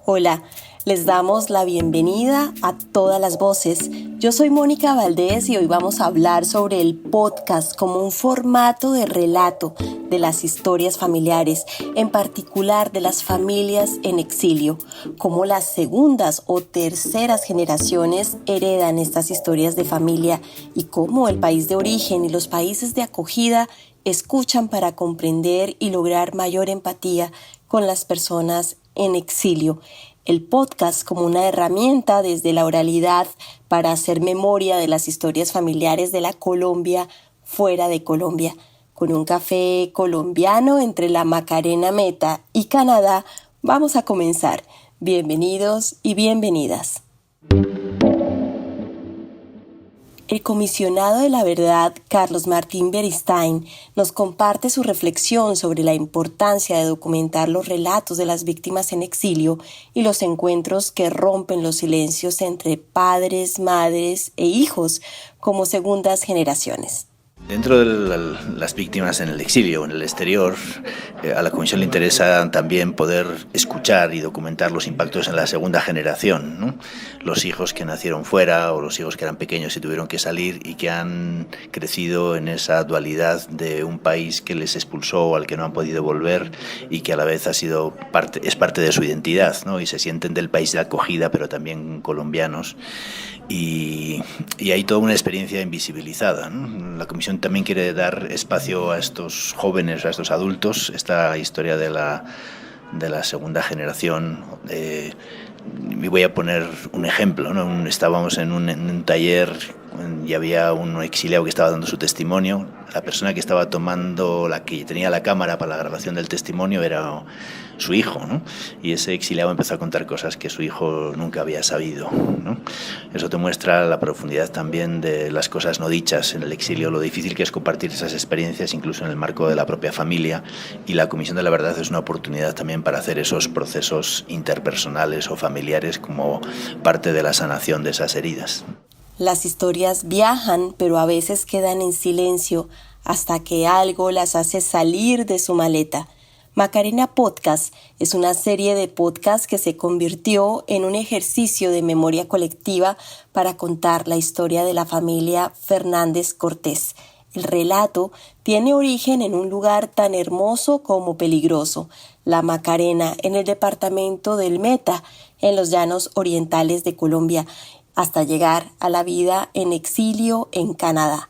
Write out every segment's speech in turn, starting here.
Hola, les damos la bienvenida a Todas las Voces. Yo soy Mónica Valdés y hoy vamos a hablar sobre el podcast como un formato de relato de las historias familiares, en particular de las familias en exilio, cómo las segundas o terceras generaciones heredan estas historias de familia y cómo el país de origen y los países de acogida escuchan para comprender y lograr mayor empatía con las personas en exilio. El podcast como una herramienta desde la oralidad para hacer memoria de las historias familiares de la Colombia fuera de Colombia. Con un café colombiano entre la Macarena Meta y Canadá, vamos a comenzar. Bienvenidos y bienvenidas. El comisionado de la verdad, Carlos Martín Beristain, nos comparte su reflexión sobre la importancia de documentar los relatos de las víctimas en exilio y los encuentros que rompen los silencios entre padres, madres e hijos como segundas generaciones. Dentro de las víctimas en el exilio o en el exterior, a la Comisión le interesa también poder escuchar y documentar los impactos en la segunda generación, ¿no? Los hijos que nacieron fuera o los hijos que eran pequeños y tuvieron que salir y que han crecido en esa dualidad de un país que les expulsó o al que no han podido volver y que a la vez es parte de su identidad, ¿no? Y se sienten del país de acogida, pero también colombianos. Y hay toda una experiencia invisibilizada, ¿no? La Comisión también quiere dar espacio a estos jóvenes, a estos adultos. Esta historia de la segunda generación, y voy a poner un ejemplo, ¿no? Estábamos en un taller y había un exiliado que estaba dando su testimonio. La persona que estaba tomando, la que tenía la cámara para la grabación del testimonio, era su hijo, ¿no? Y ese exiliado empezó a contar cosas que su hijo nunca había sabido, ¿no? Eso te muestra la profundidad también de las cosas no dichas en el exilio, lo difícil que es compartir esas experiencias incluso en el marco de la propia familia, y la Comisión de la Verdad es una oportunidad también para hacer esos procesos interpersonales o familiares como parte de la sanación de esas heridas. Las historias viajan, pero a veces quedan en silencio hasta que algo las hace salir de su maleta. Macarena Podcast es una serie de podcasts que se convirtió en un ejercicio de memoria colectiva para contar la historia de la familia Fernández Cortés. El relato tiene origen en un lugar tan hermoso como peligroso, la Macarena, en el departamento del Meta, en los llanos orientales de Colombia, hasta llegar a la vida en exilio en Canadá.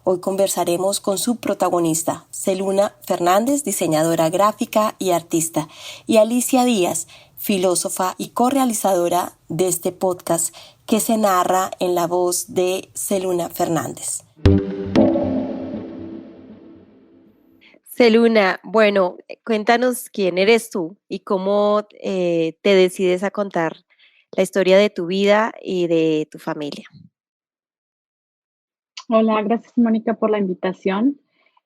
Hoy conversaremos con su protagonista, Seluna Fernández, diseñadora gráfica y artista, y Alicia Díaz, filósofa y correalizadora de este podcast que se narra en la voz de Seluna Fernández. Seluna, bueno, cuéntanos quién eres tú y cómo te decides a contar la historia de tu vida y de tu familia. Hola, gracias Mónica por la invitación.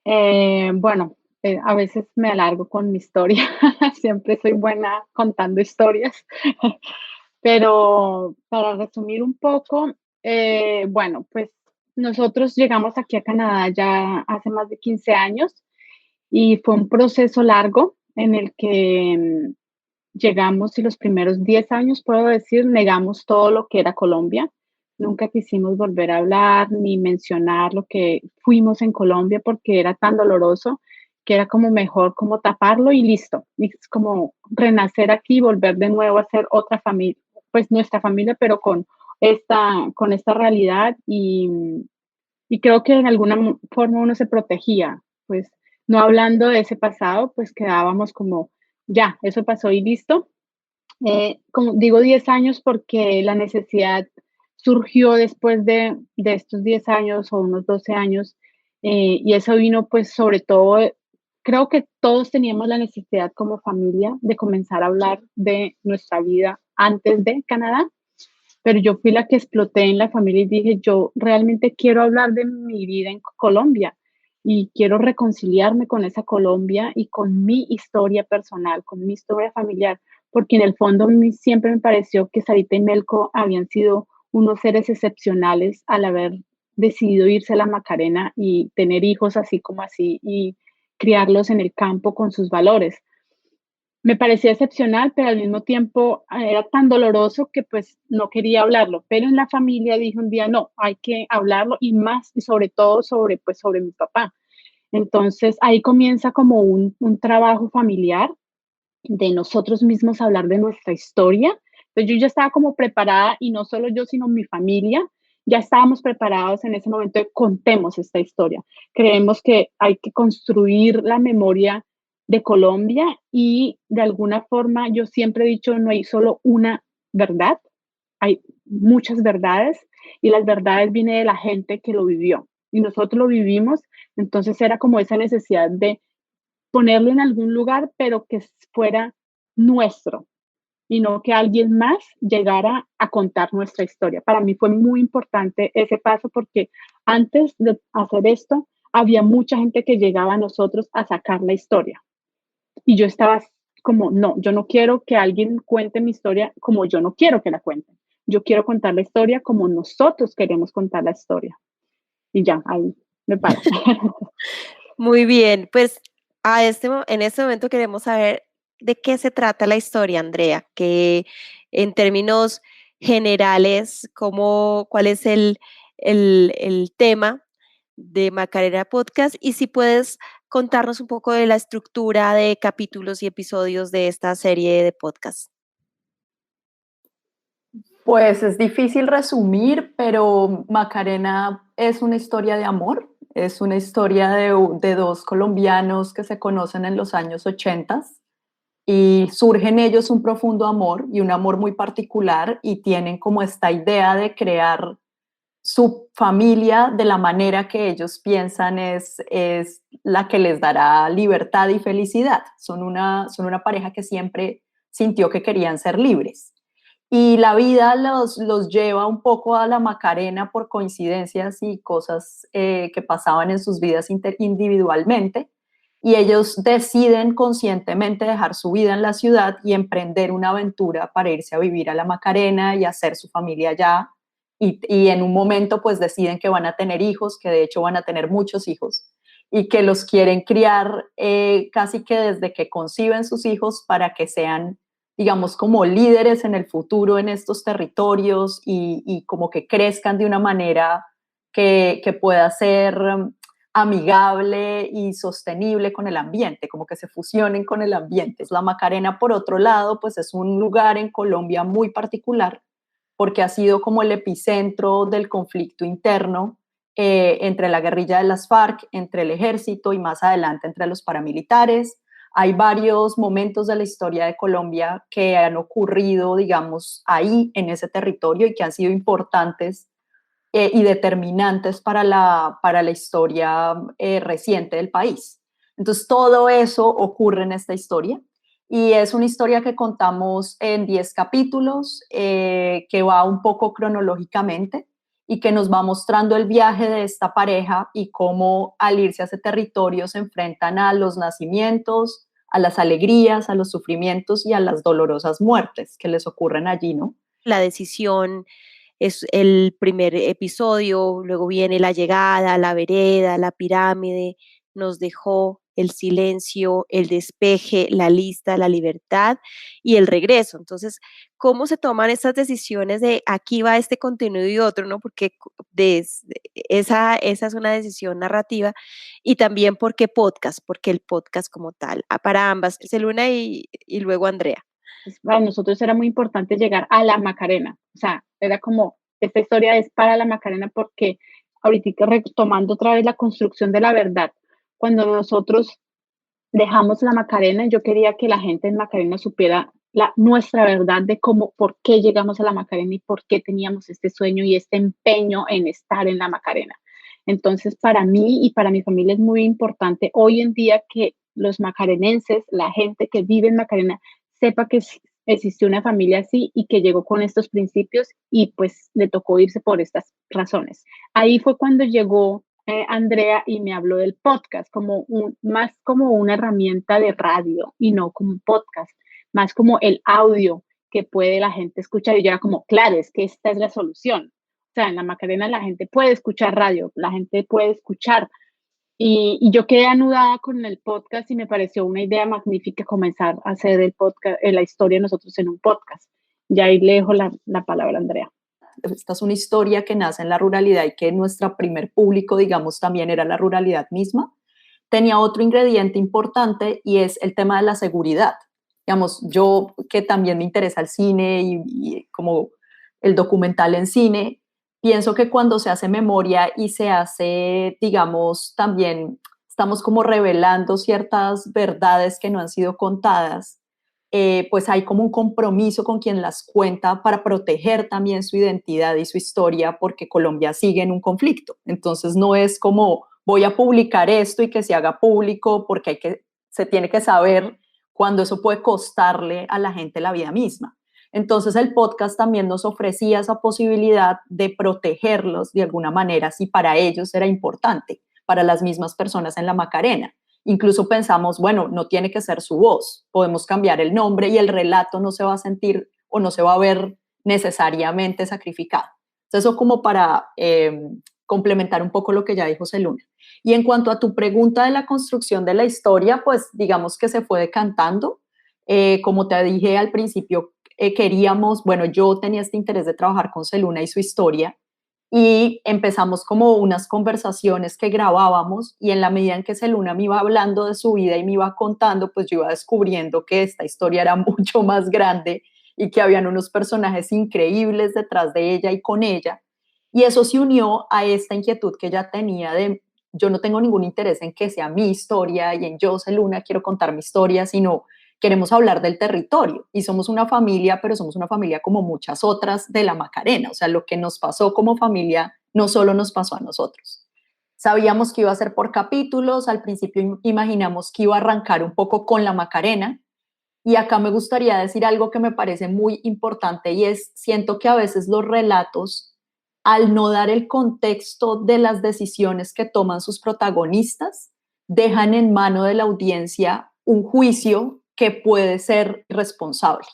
A veces me alargo con mi historia, siempre soy buena contando historias, pero para resumir un poco, pues nosotros llegamos aquí a Canadá ya hace más de 15 años y fue un proceso largo en el que llegamos y los primeros 10 años, puedo decir, negamos todo lo que era Colombia. Nunca quisimos volver a hablar ni mencionar lo que fuimos en Colombia porque era tan doloroso que era como mejor como taparlo y listo. Y es como renacer aquí y volver de nuevo a ser otra familia, pues nuestra familia, pero con esta realidad y creo que en alguna forma uno se protegía, pues no hablando de ese pasado, pues quedábamos como, ya, eso pasó y listo. Como digo 10 años porque la necesidad surgió después de estos 10 años o unos 12 años, y eso vino pues sobre todo, creo que todos teníamos la necesidad como familia de comenzar a hablar de nuestra vida antes de Canadá, pero yo fui la que exploté en la familia y dije, yo realmente quiero hablar de mi vida en Colombia y quiero reconciliarme con esa Colombia y con mi historia personal, con mi historia familiar, porque en el fondo siempre me pareció que Sarita y Melco habían sido unos seres excepcionales al haber decidido irse a la Macarena y tener hijos así como así y criarlos en el campo con sus valores. Me parecía excepcional, pero al mismo tiempo era tan doloroso que pues no quería hablarlo. Pero en la familia dije un día, no, hay que hablarlo y más, y sobre todo sobre mi papá. Entonces ahí comienza como un trabajo familiar de nosotros mismos hablar de nuestra historia. Entonces yo ya estaba como preparada y no solo yo, sino mi familia, ya estábamos preparados en ese momento de contemos esta historia. Creemos que hay que construir la memoria de Colombia y de alguna forma yo siempre he dicho, no hay solo una verdad, hay muchas verdades y las verdades vienen de la gente que lo vivió y nosotros lo vivimos, entonces era como esa necesidad de ponerlo en algún lugar, pero que fuera nuestro y no que alguien más llegara a contar nuestra historia. Para mí fue muy importante ese paso porque antes de hacer esto, había mucha gente que llegaba a nosotros a sacar la historia. Y yo estaba como, no, yo no quiero que alguien cuente mi historia como yo no quiero que la cuenten. Yo quiero contar la historia como nosotros queremos contar la historia. Y ya, ahí me paro. Muy bien, pues en este momento queremos saber de qué se trata la historia, Andrea, que en términos generales, cuál es el tema de Macarena Podcast y si puedes contarnos un poco de la estructura de capítulos y episodios de esta serie de podcast. Pues es difícil resumir, pero Macarena es una historia de amor, es una historia de dos colombianos que se conocen en los años 80 y surge en ellos un profundo amor y un amor muy particular y tienen como esta idea de crear su familia de la manera que ellos piensan es la que les dará libertad y felicidad. Son una pareja que siempre sintió que querían ser libres. Y la vida los lleva un poco a la Macarena por coincidencias y cosas que pasaban en sus vidas individualmente. Y ellos deciden conscientemente dejar su vida en la ciudad y emprender una aventura para irse a vivir a la Macarena y hacer su familia allá. Y en un momento pues deciden que van a tener hijos, que de hecho van a tener muchos hijos y que los quieren criar casi que desde que conciben sus hijos para que sean, digamos, como líderes en el futuro en estos territorios y como que crezcan de una manera que pueda ser amigable y sostenible con el ambiente, como que se fusionen con el ambiente. La Macarena, por otro lado, pues es un lugar en Colombia muy particular porque ha sido como el epicentro del conflicto interno entre la guerrilla de las FARC, entre el ejército y más adelante entre los paramilitares. Hay varios momentos de la historia de Colombia que han ocurrido, digamos, ahí en ese territorio y que han sido importantes y determinantes para la historia reciente del país. Entonces, todo eso ocurre en esta historia y es una historia que contamos en 10 capítulos, que va un poco cronológicamente y que nos va mostrando el viaje de esta pareja y cómo al irse a ese territorio se enfrentan a los nacimientos, a las alegrías, a los sufrimientos y a las dolorosas muertes que les ocurren allí, ¿no? La decisión es el primer episodio, luego viene la llegada, la vereda, la pirámide, nos dejó el silencio, el despeje, la lista, la libertad y el regreso. Entonces, ¿cómo se toman estas decisiones de aquí va este contenido y otro, no? Porque esa es una decisión narrativa y también porque el podcast como tal, para ambas, Celuna y luego Andrea. Para nosotros era muy importante llegar a la Macarena, o sea, era como, esta historia es para la Macarena porque ahorita retomando otra vez la construcción de la verdad, cuando nosotros dejamos la Macarena, yo quería que la gente en Macarena supiera nuestra verdad de cómo, por qué llegamos a la Macarena y por qué teníamos este sueño y este empeño en estar en la Macarena. Entonces, para mí y para mi familia es muy importante hoy en día que los macarenenses, la gente que vive en Macarena, sepa que existió una familia así y que llegó con estos principios y pues le tocó irse por estas razones. Ahí fue cuando llegó Andrea y me habló del podcast como más como una herramienta de radio y no como un podcast, más como el audio que puede la gente escuchar y yo era como, claro, es que esta es la solución. O sea, en la Macarena la gente puede escuchar radio, la gente puede escuchar Y yo quedé anudada con el podcast y me pareció una idea magnífica comenzar a hacer el podcast, la historia de nosotros en un podcast. Y ahí le dejo la palabra a Andrea. Esta es una historia que nace en la ruralidad y que nuestro primer público, digamos, también era la ruralidad misma. Tenía otro ingrediente importante y es el tema de la seguridad. Digamos, yo que también me interesa el cine y como el documental en cine, pienso que cuando se hace memoria y se hace, digamos, también estamos como revelando ciertas verdades que no han sido contadas, pues hay como un compromiso con quien las cuenta para proteger también su identidad y su historia, porque Colombia sigue en un conflicto. Entonces no es como voy a publicar esto y que se haga público, porque se tiene que saber cuando eso puede costarle a la gente la vida misma. Entonces el podcast también nos ofrecía esa posibilidad de protegerlos de alguna manera, si para ellos era importante, para las mismas personas en la Macarena. Incluso pensamos, bueno, no tiene que ser su voz, podemos cambiar el nombre y el relato no se va a sentir o no se va a ver necesariamente sacrificado. Entonces, eso como para complementar un poco lo que ya dijo Zeluna. Y en cuanto a tu pregunta de la construcción de la historia, pues digamos que se fue decantando. Como te dije al principio, queríamos, bueno, yo tenía este interés de trabajar con Zeluna y su historia, y empezamos como unas conversaciones que grabábamos, y en la medida en que Zeluna me iba hablando de su vida y me iba contando, pues yo iba descubriendo que esta historia era mucho más grande y que habían unos personajes increíbles detrás de ella y con ella, y eso se unió a esta inquietud que ella tenía de yo no tengo ningún interés en que sea mi historia y en yo, Zeluna, quiero contar mi historia, sino queremos hablar del territorio y somos una familia, pero somos una familia como muchas otras de la Macarena. O sea, lo que nos pasó como familia no solo nos pasó a nosotros. Sabíamos que iba a ser por capítulos, al principio imaginamos que iba a arrancar un poco con la Macarena, y acá me gustaría decir algo que me parece muy importante, y es, siento que a veces los relatos, al no dar el contexto de las decisiones que toman sus protagonistas, dejan en mano de la audiencia un juicio que puede ser responsable.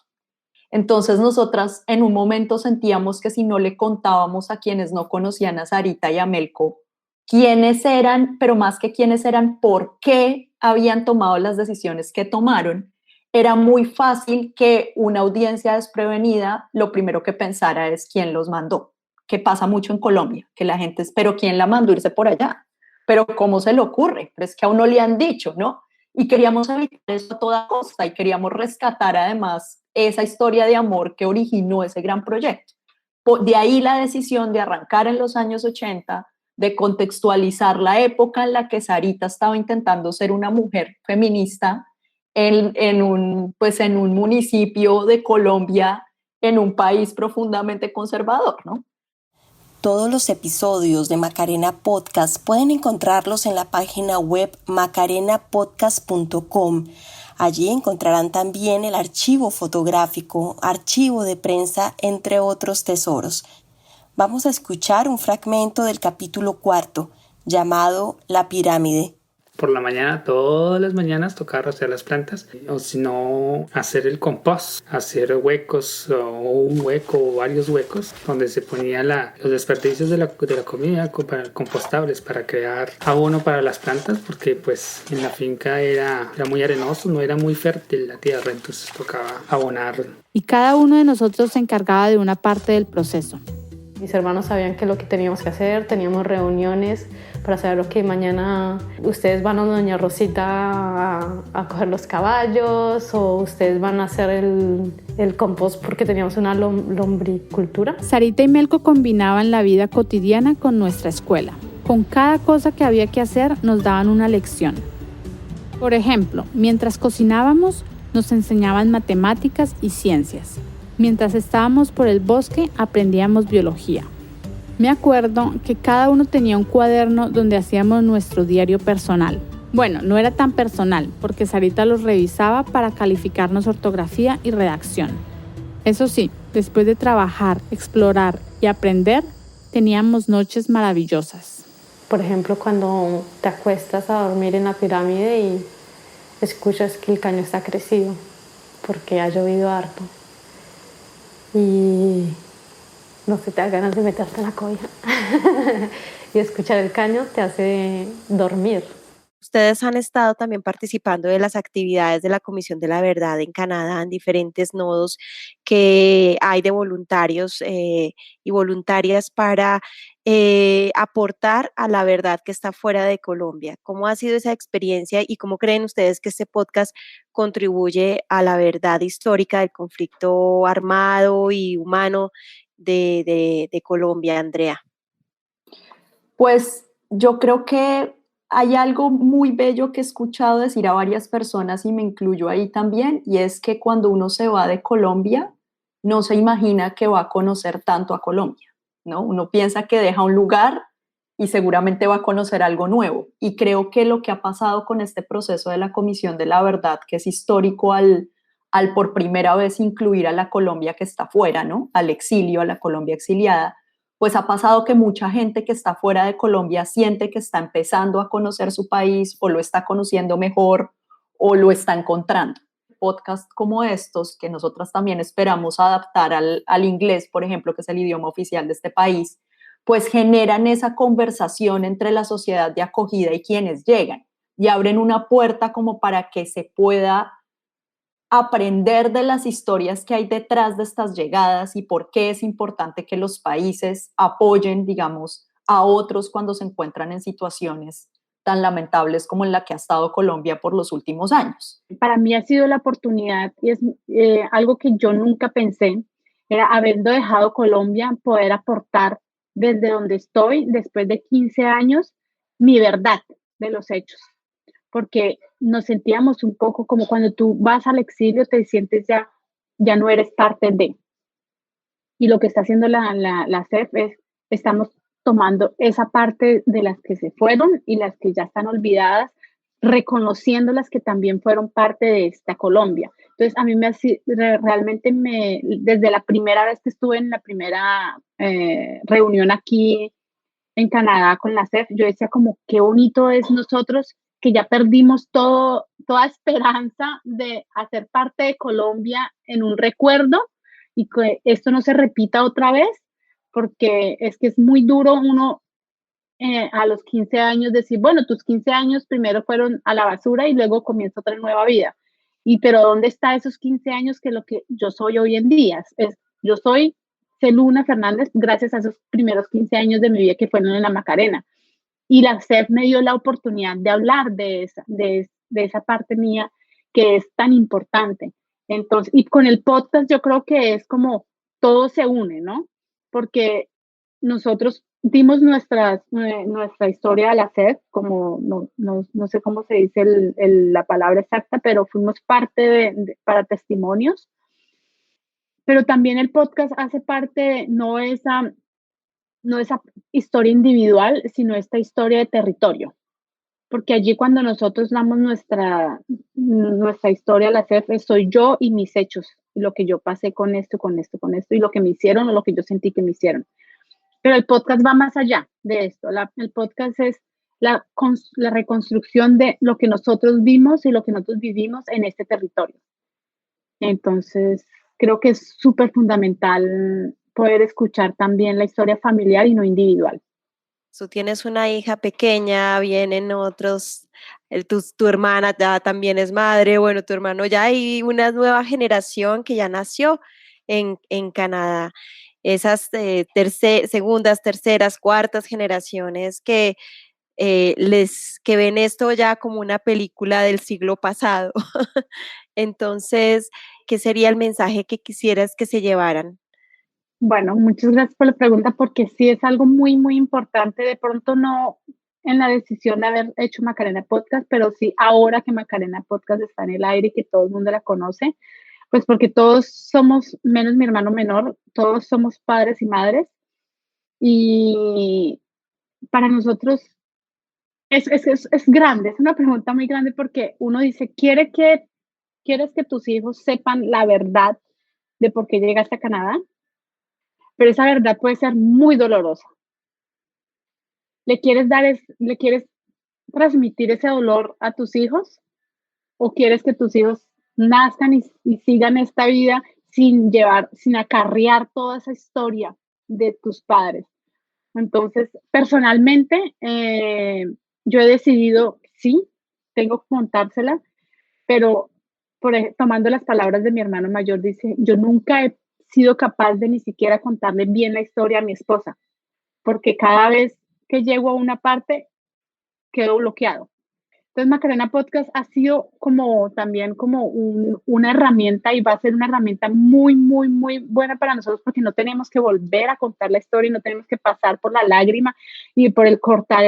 Entonces nosotras en un momento sentíamos que si no le contábamos a quienes no conocían a Sarita y a Melco quiénes eran, pero más que quiénes eran, por qué habían tomado las decisiones que tomaron, era muy fácil que una audiencia desprevenida lo primero que pensara es quién los mandó, que pasa mucho en Colombia, que la gente es, pero ¿quién la mandó irse por allá? Pero ¿cómo se le ocurre? Pero es que aún no le han dicho, ¿no? Y queríamos evitar eso a toda costa y queríamos rescatar además esa historia de amor que originó ese gran proyecto. De ahí la decisión de arrancar en los años 80, de contextualizar la época en la que Sarita estaba intentando ser una mujer feminista en un municipio de Colombia, en un país profundamente conservador, ¿no? Todos los episodios de Macarena Podcast pueden encontrarlos en la página web macarenapodcast.com. Allí encontrarán también el archivo fotográfico, archivo de prensa, entre otros tesoros. Vamos a escuchar un fragmento del capítulo 4, llamado La Pirámide. Por la mañana, todas las mañanas tocaba rociar las plantas, o si no, hacer el compost, hacer huecos o un hueco o varios huecos donde se ponían los desperdicios de la comida compostables para crear abono para las plantas, porque pues en la finca era muy arenoso, no era muy fértil la tierra, entonces tocaba abonar. Y cada uno de nosotros se encargaba de una parte del proceso. Mis hermanos sabían qué es lo que teníamos que hacer, teníamos reuniones para saber lo que mañana ustedes van a Doña Rosita a coger los caballos, o ustedes van a hacer el compost porque teníamos una lombricultura. Sarita y Melco combinaban la vida cotidiana con nuestra escuela. Con cada cosa que había que hacer nos daban una lección. Por ejemplo, mientras cocinábamos nos enseñaban matemáticas y ciencias. Mientras estábamos por el bosque aprendíamos biología. Me acuerdo que cada uno tenía un cuaderno donde hacíamos nuestro diario personal. Bueno, no era tan personal porque Sarita los revisaba para calificarnos ortografía y redacción. Eso sí, después de trabajar, explorar y aprender, teníamos noches maravillosas. Por ejemplo, cuando te acuestas a dormir en la pirámide y escuchas que el caño está crecido porque ha llovido harto. Y no se te da ganas de meterte en la cobija. Y escuchar el caño te hace dormir. Ustedes han estado también participando de las actividades de la Comisión de la Verdad en Canadá, en diferentes nodos que hay de voluntarios y voluntarias para aportar a la verdad que está fuera de Colombia. ¿Cómo ha sido esa experiencia y cómo creen ustedes que este podcast contribuye a la verdad histórica del conflicto armado y humano de Colombia, Andrea? Pues yo creo que hay algo muy bello que he escuchado decir a varias personas y me incluyo ahí también, y es que cuando uno se va de Colombia, no se imagina que va a conocer tanto a Colombia, ¿no? Uno piensa que deja un lugar y seguramente va a conocer algo nuevo. Y creo que lo que ha pasado con este proceso de la Comisión de la Verdad, que es histórico al por primera vez incluir a la Colombia que está fuera, ¿no? Al exilio, a la Colombia exiliada, pues ha pasado que mucha gente que está fuera de Colombia siente que está empezando a conocer su país o lo está conociendo mejor o lo está encontrando. Podcasts como estos, que nosotras también esperamos adaptar al inglés, por ejemplo, que es el idioma oficial de este país, pues generan esa conversación entre la sociedad de acogida y quienes llegan y abren una puerta como para que se pueda aprender de las historias que hay detrás de estas llegadas y por qué es importante que los países apoyen, digamos, a otros cuando se encuentran en situaciones tan lamentables como en la que ha estado Colombia por los últimos años. Para mí ha sido la oportunidad y es algo que yo nunca pensé, era habiendo dejado Colombia, poder aportar desde donde estoy, después de 15 años, mi verdad de los hechos. Porque nos sentíamos un poco como cuando tú vas al exilio, te sientes ya no eres parte de. Y lo que está haciendo la CEF es, estamos tomando esa parte de las que se fueron y las que ya están olvidadas, reconociendo las que también fueron parte de esta Colombia. Entonces, a mí realmente desde la primera vez que estuve en la primera reunión aquí en Canadá con la CEF, yo decía como qué bonito es nosotros que ya perdimos toda esperanza de hacer parte de Colombia en un recuerdo y que esto no se repita otra vez, porque es que es muy duro uno a los 15 años decir, bueno, tus 15 años primero fueron a la basura y luego comienza otra nueva vida. Pero ¿dónde está esos 15 años que lo que yo soy hoy en día? Yo soy Celuna Fernández gracias a esos primeros 15 años de mi vida que fueron en la Macarena. Y la CEF me dio la oportunidad de hablar de esa parte mía que es tan importante. Entonces, y con el podcast yo creo que es como todo se une, ¿no? Porque nosotros dimos nuestra historia a la CEF, como no sé cómo se dice la palabra exacta, pero fuimos parte para testimonios. Pero también el podcast hace parte, no esa historia individual, sino esta historia de territorio. Porque allí cuando nosotros damos nuestra historia a la CEF, soy yo y mis hechos, lo que yo pasé con esto, y lo que me hicieron o lo que yo sentí que me hicieron. Pero el podcast va más allá de esto. El podcast es la reconstrucción de lo que nosotros vimos y lo que nosotros vivimos en este territorio. Entonces, creo que es súper fundamental poder escuchar también la historia familiar y no individual. Tú tienes una hija pequeña, vienen otros, tu hermana ya también es madre, bueno, tu hermano ya hay una nueva generación que ya nació en Canadá. Esas segundas, terceras, cuartas generaciones que ven esto ya como una película del siglo pasado. Entonces, ¿qué sería el mensaje que quisieras que se llevaran? Bueno, muchas gracias por la pregunta, porque sí es algo muy, muy importante. De pronto no en la decisión de haber hecho Macarena Podcast, pero sí ahora que Macarena Podcast está en el aire y que todo el mundo la conoce, pues porque todos somos, menos mi hermano menor, todos somos padres y madres. Y para nosotros es grande, es una pregunta muy grande porque uno dice, ¿quieres que tus hijos sepan la verdad de por qué llegaste a Canadá? Pero esa verdad puede ser muy dolorosa. ¿Le quieres transmitir ese dolor a tus hijos? ¿O quieres que tus hijos nazcan y sigan esta vida sin acarrear toda esa historia de tus padres. Entonces, personalmente, yo he decidido, sí, tengo que contársela, pero tomando las palabras de mi hermano mayor, dice, yo nunca he sido capaz de ni siquiera contarle bien la historia a mi esposa, porque cada vez que llego a una parte, quedo bloqueado. Entonces, Macarena Podcast ha sido también como una herramienta, y va a ser una herramienta muy, muy, muy buena para nosotros, porque no tenemos que volver a contar la historia y no tenemos que pasar por la lágrima y por el cortar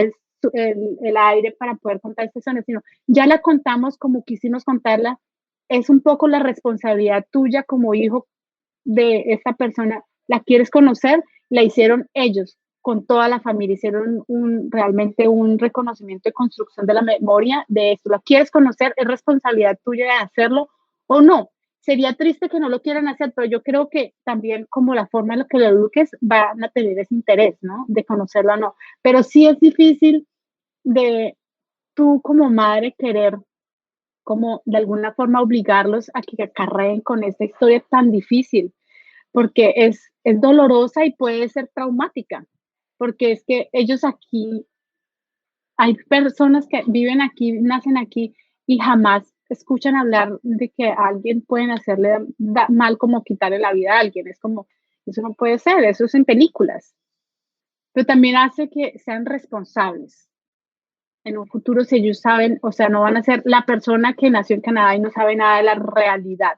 el aire para poder contar esta historia, sino ya la contamos como quisimos contarla. Es un poco la responsabilidad tuya como hijo de esta persona. La quieres conocer, la hicieron ellos con toda la familia, hicieron realmente un reconocimiento y construcción de la memoria de esto. ¿La quieres conocer? Es responsabilidad tuya de hacerlo o no. Sería triste que no lo quieran hacer, pero yo creo que también como la forma en la que lo eduques van a tener ese interés, ¿no? De conocerlo o no. Pero sí es difícil de tú como madre querer como de alguna forma obligarlos a que acarreen con esta historia tan difícil, porque es dolorosa y puede ser traumática, porque es que ellos aquí, hay personas que viven aquí, nacen aquí y jamás escuchan hablar de que a alguien pueden hacerle mal, como quitarle la vida a alguien. Es como, eso no puede ser, eso es en películas. Pero también hace que sean responsables en un futuro, si ellos saben, o sea, no van a ser la persona que nació en Canadá y no sabe nada de la realidad.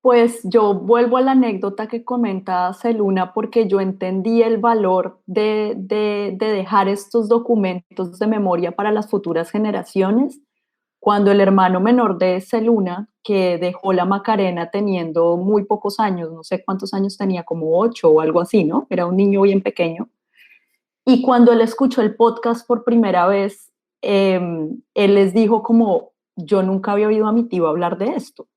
Pues yo vuelvo a la anécdota que comenta Celuna, porque yo entendí el valor de dejar estos documentos de memoria para las futuras generaciones cuando el hermano menor de Celuna, que dejó la Macarena teniendo muy pocos años, no sé cuántos años tenía, como 8 o algo así, ¿no? Era un niño bien pequeño. Y cuando él escuchó el podcast por primera vez, él les dijo como, yo nunca había oído a mi tío hablar de esto.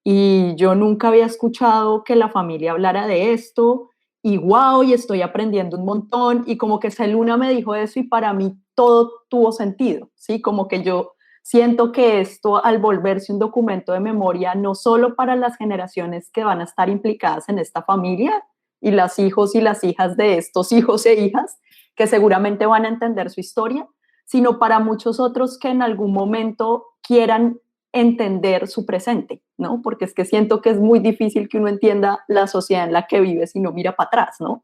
Y yo nunca había escuchado que la familia hablara de esto, y wow, y estoy aprendiendo un montón, y como que Celuna me dijo eso y para mí todo tuvo sentido, ¿sí? Como que yo siento que esto, al volverse un documento de memoria, no solo para las generaciones que van a estar implicadas en esta familia, y las hijos y las hijas de estos hijos e hijas, que seguramente van a entender su historia, sino para muchos otros que en algún momento quieran entender su presente, ¿no? Porque es que siento que es muy difícil que uno entienda la sociedad en la que vive si no mira para atrás, ¿no?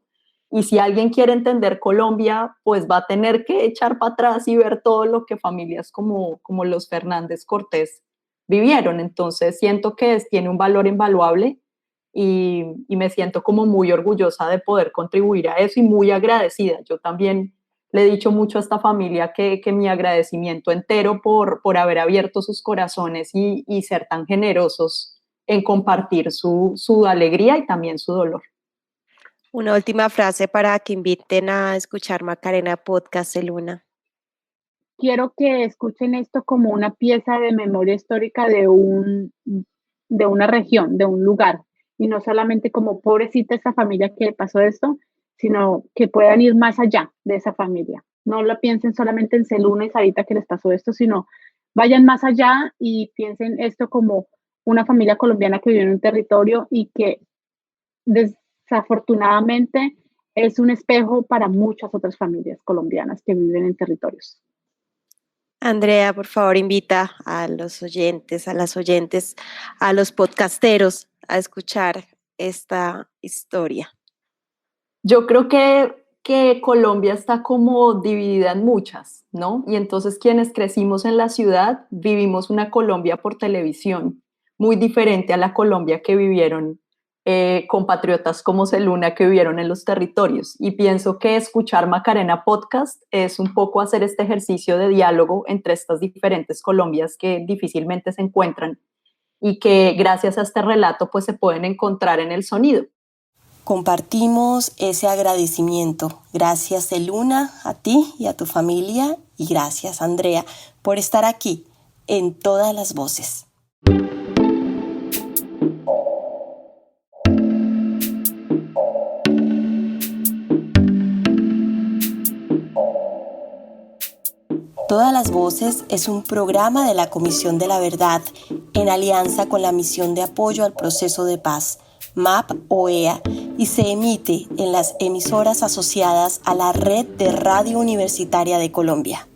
Y si alguien quiere entender Colombia, pues va a tener que echar para atrás y ver todo lo que familias como los Fernández Cortés vivieron. Entonces siento que tiene un valor invaluable y me siento como muy orgullosa de poder contribuir a eso y muy agradecida. Yo también le he dicho mucho a esta familia que mi agradecimiento entero por haber abierto sus corazones y ser tan generosos en compartir su alegría y también su dolor. Una última frase para que inviten a escuchar Macarena Podcast, Celuna. Quiero que escuchen esto como una pieza de memoria histórica de una región, de un lugar, y no solamente como pobrecita esta familia que pasó esto, sino que puedan ir más allá de esa familia. No lo piensen solamente en Celuna y Sarita que les pasó esto, sino vayan más allá y piensen esto como una familia colombiana que vive en un territorio y que desafortunadamente es un espejo para muchas otras familias colombianas que viven en territorios. Andrea, por favor, invita a los oyentes, a las oyentes, a los podcasteros a escuchar esta historia. Yo creo que Colombia está como dividida en muchas, ¿no? Y entonces quienes crecimos en la ciudad vivimos una Colombia por televisión, muy diferente a la Colombia que vivieron compatriotas como Celuna que vivieron en los territorios. Y pienso que escuchar Macarena Podcast es un poco hacer este ejercicio de diálogo entre estas diferentes Colombias que difícilmente se encuentran y que gracias a este relato pues se pueden encontrar en el sonido. Compartimos ese agradecimiento. Gracias, Celuna, a ti y a tu familia, y gracias, Andrea, por estar aquí en Todas las Voces. Todas las Voces es un programa de la Comisión de la Verdad en alianza con la Misión de Apoyo al Proceso de Paz, MAP OEA, y se emite en las emisoras asociadas a la Red de Radio Universitaria de Colombia.